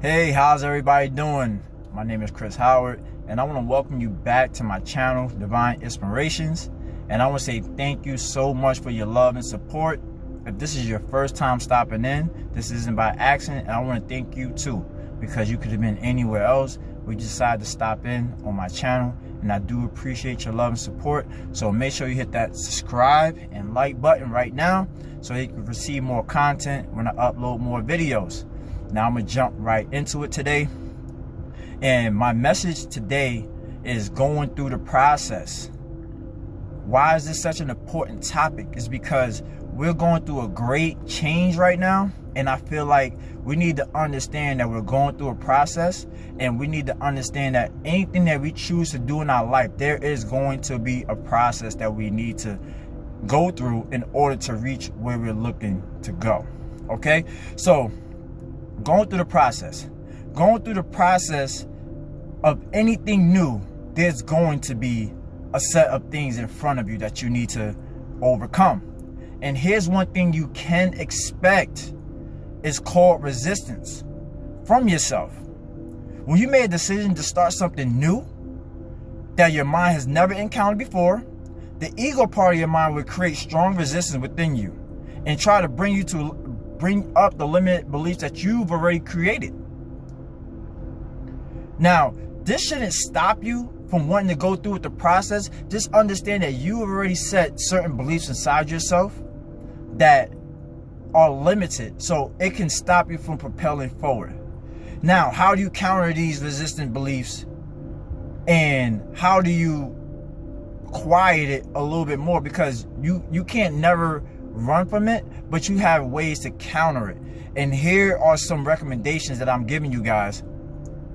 Hey, how's everybody doing? My name is Chris Howard, and I want to welcome you back to my channel, Divine Inspirations. And I want to say thank you so much for your love and support. If this is your first time stopping in, this isn't by accident, and I want to thank you too, because you could have been anywhere else. We decided to stop in on my channel, and I do appreciate your love and support. So make sure you hit that subscribe and like button right now so you can receive more content when I upload more videos. Now I'm gonna jump right into it today, and my message today is going through the process. Why is this such an important topic? Is because we're going through a great change right now, and I feel like we need to understand that we're going through a process, and we need to understand that anything that we choose to do in our life, there is going to be a process that we need to go through in order to reach where we're looking to go. Okay, so going through the process of anything new, there's going to be a set of things in front of you that you need to overcome. And here's one thing you can expect. It's called resistance from yourself. When you made a decision to start something new that your mind has never encountered before, the ego part of your mind will create strong resistance within you and try to bring up the limited beliefs that you've already created. Now, this shouldn't stop you from wanting to go through with the process. Just understand that you have already set certain beliefs inside yourself that are limited, so it can stop you from propelling forward. Now, how do you counter these resistant beliefs, and how do you quiet it a little bit more? Because you can't never run from it, but you have ways to counter it. And here are some recommendations that I'm giving you guys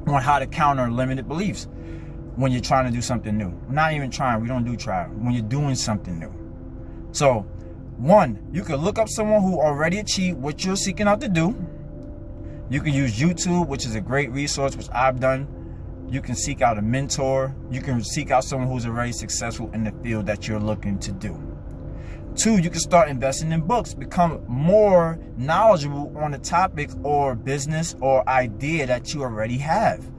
on how to counter limited beliefs when you're trying to do something new. Not even trying, we don't do try, when you're doing something new. So, one, you can look up someone who already achieved what you're seeking out to do. You can use YouTube, which is a great resource, which I've done. You can seek out a mentor. You can seek out someone who's already successful in the field that you're looking to do. Two, you can start investing in books. Become more knowledgeable on the topic or business or idea that you already have.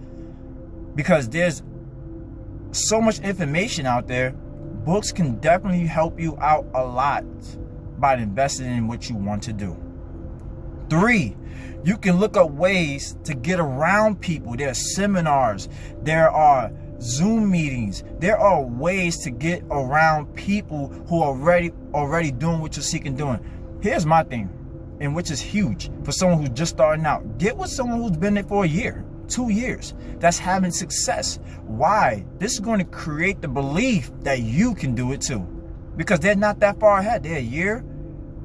Because there's so much information out there. Books can definitely help you out a lot by investing in what you want to do. Three, you can look up ways to get around people. There are seminars, there are Zoom meetings, there are ways to get around people who are already doing what you're seeking doing. Here's my thing, and which is huge for someone who's just starting out. Get with someone who's been there for a year, 2 years, that's having success. Why? This is going to create the belief that you can do it too, because they're not that far ahead. They're a year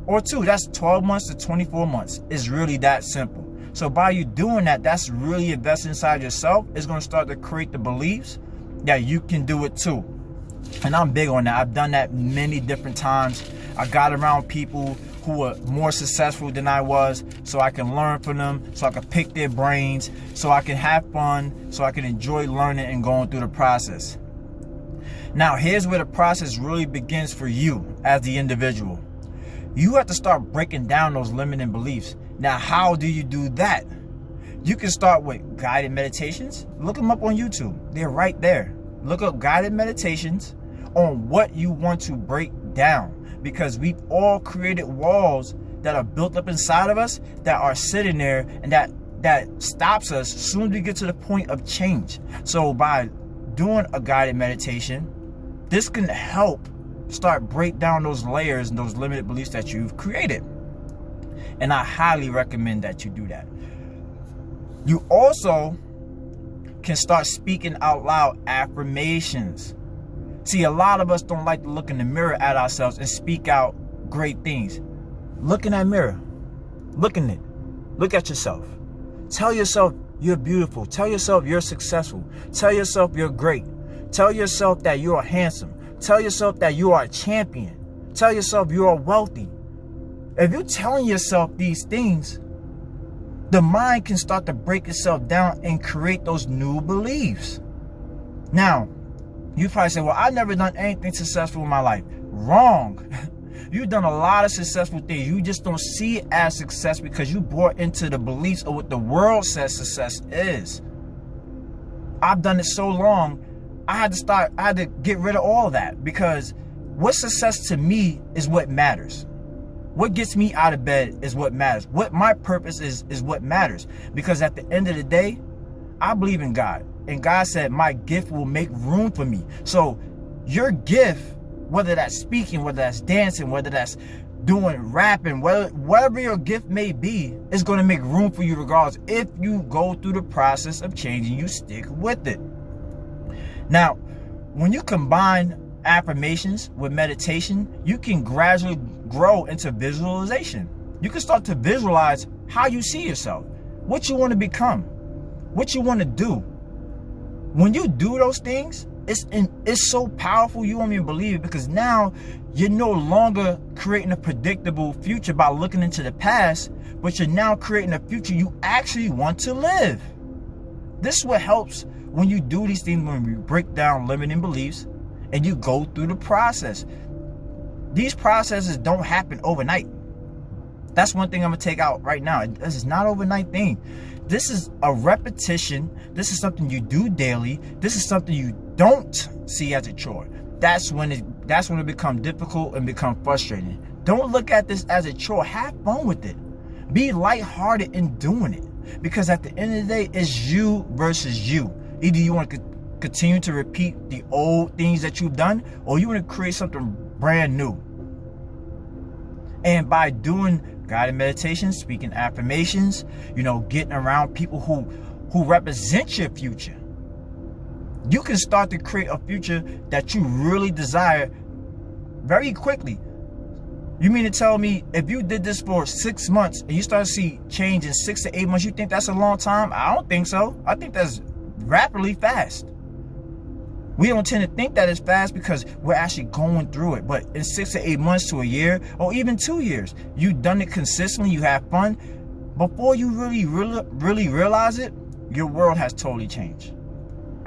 or two. That's 12 months to 24 months. It's really that simple. So by you doing that, that's really investing inside yourself. It's going to start to create the beliefs that you can do it too. And I'm big on that. I've done that many different times. I got around people who were more successful than I was, so I can learn from them, so I can pick their brains, so I can have fun, so I can enjoy learning and going through the process. Now, here's where the process really begins for you as the individual. You have to start breaking down those limiting beliefs. Now, how do you do that? You can start with guided meditations. Look them up on YouTube. They're right there. Look up guided meditations on what you want to break down, because we've all created walls that are built up inside of us that are sitting there, and that stops us as soon as we get to the point of change. So by doing a guided meditation, this can help start break down those layers and those limited beliefs that you've created. And I highly recommend that you do that. You also can start speaking out loud affirmations. See, a lot of us don't like to look in the mirror at ourselves and speak out great things. Look in that mirror. Look in it. Look at yourself. Tell yourself you're beautiful. Tell yourself you're successful. Tell yourself you're great. Tell yourself that you are handsome. Tell yourself that you are a champion. Tell yourself you are wealthy. If you're telling yourself these things, the mind can start to break itself down and create those new beliefs. Now, you probably say, well, I've never done anything successful in my life. Wrong. You've done a lot of successful things. You just don't see it as success because you bought into the beliefs of what the world says success is. I've done it so long, I had to get rid of all of that, because what success to me is what matters. What gets me out of bed is what matters. What my purpose is what matters. Because at the end of the day, I believe in God. And God said, my gift will make room for me. So your gift, whether that's speaking, whether that's dancing, whether that's doing rapping, whatever your gift may be, is going to make room for you regardless, if you go through the process of changing, you stick with it. Now, when you combine affirmations with meditation, you can gradually grow into visualization. You can start to visualize how you see yourself, what you want to become, what you want to do. When you do those things, it's so powerful you won't even believe it, because now you're no longer creating a predictable future by looking into the past, but you're now creating a future you actually want to live. This is what helps when you do these things, when you break down limiting beliefs and you go through the process. These processes don't happen overnight. That's one thing I'm going to take out right now. This is not an overnight thing. This is a repetition. This is something you do daily. This is something you don't see as a chore. That's when it becomes difficult and become frustrating. Don't look at this as a chore. Have fun with it. Be lighthearted in doing it. Because at the end of the day, it's you versus you. Either you want to continue to repeat the old things that you've done, or you want to create something brand new. And by doing guided meditation, speaking affirmations, getting around people who represent your future, you can start to create a future that you really desire very quickly. You mean to tell me if you did this for 6 months and you start to see change in 6 to 8 months, you think that's a long time? I don't think so. I think that's rapidly fast. We don't tend to think that it's fast because we're actually going through it. But in 6 to 8 months to a year, or even 2 years, you've done it consistently, you have fun. Before you really realize it, your world has totally changed.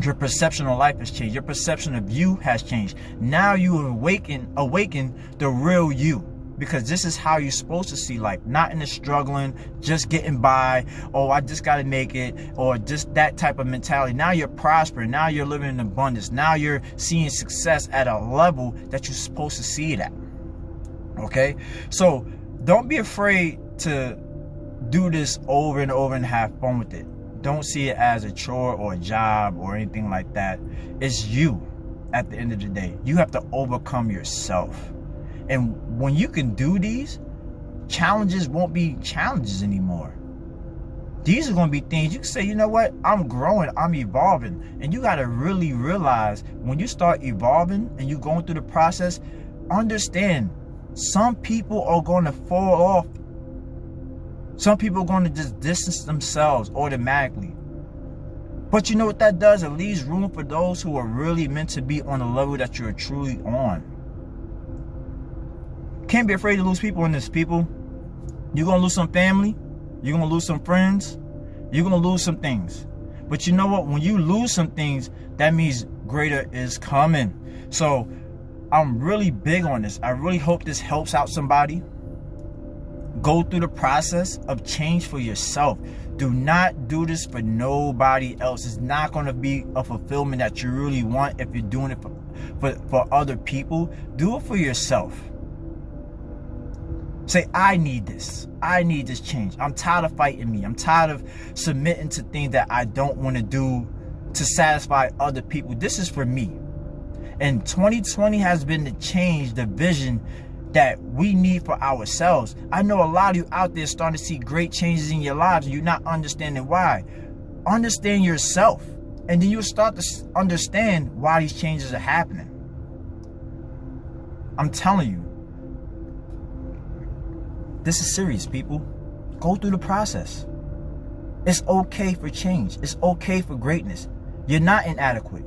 Your perception of life has changed. Your perception of you has changed. Now you awaken the real you. Because this is how you're supposed to see life. Not in the struggling, just getting by, oh, I just got to make it, or just that type of mentality. Now you're prospering. Now you're living in abundance. Now you're seeing success at a level that you're supposed to see it at. Okay? So don't be afraid to do this over and over and have fun with it. Don't see it as a chore or a job or anything like that. It's you at the end of the day. You have to overcome yourself. And when you can do these, challenges won't be challenges anymore. These are going to be things you can say, you know what, I'm growing, I'm evolving. And you got to really realize when you start evolving and you're going through the process, understand some people are going to fall off. Some people are going to just distance themselves automatically. But you know what that does? It leaves room for those who are really meant to be on the level that you're truly on. Can't be afraid to lose people in this, people. You're going to lose some family. You're going to lose some friends. You're going to lose some things. But you know what? When you lose some things, that means greater is coming. So I'm really big on this. I really hope this helps out somebody. Go through the process of change for yourself. Do not do this for nobody else. It's not going to be a fulfillment that you really want if you're doing it for other people. Do it for yourself. Say, I need this. I need this change. I'm tired of fighting me. I'm tired of submitting to things that I don't want to do to satisfy other people. This is for me. And 2020 has been the change, the vision that we need for ourselves. I know a lot of you out there starting to see great changes in your lives and you're not understanding why. Understand yourself. And then you'll start to understand why these changes are happening. I'm telling you. This is serious, people. Go through the process. It's okay for change. It's okay for greatness. You're not inadequate.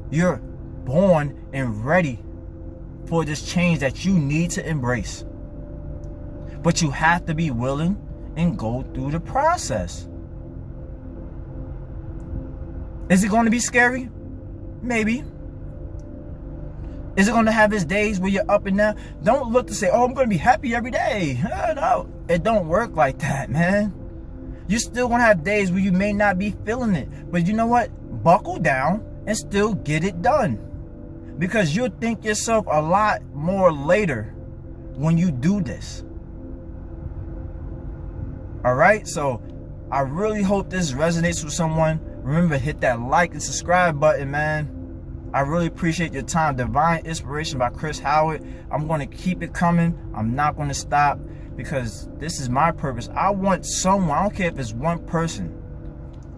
You're born and ready for this change that you need to embrace. But you have to be willing and go through the process. Is it going to be scary? Maybe. Is it going to have its days where you're up and down? Don't look to say, oh, I'm going to be happy every day. No, it don't work like that, man. You're still going to have days where you may not be feeling it. But you know what? Buckle down and still get it done. Because you'll think yourself a lot more later when you do this. All right? So I really hope this resonates with someone. Remember, hit that like and subscribe button, man. I really appreciate your time. Divine Inspiration by Chris Howard. I'm going to keep it coming. I'm not going to stop because this is my purpose. I want someone, I don't care if it's one person,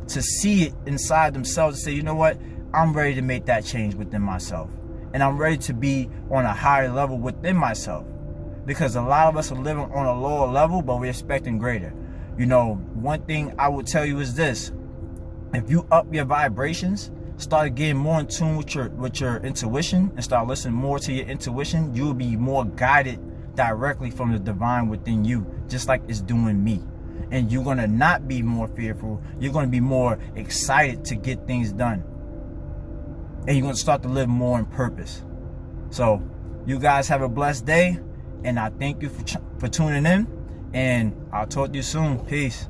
to see it inside themselves and say, you know what? I'm ready to make that change within myself. And I'm ready to be on a higher level within myself. Because a lot of us are living on a lower level, but we're expecting greater. You know, one thing I will tell you is this. If you up your vibrations, start getting more in tune with your intuition and start listening more to your intuition, you will be more guided directly from the divine within you, just like it's doing me. And you're going to not be more fearful. You're going to be more excited to get things done. And you're going to start to live more in purpose. So you guys have a blessed day. And I thank you for tuning in. And I'll talk to you soon. Peace.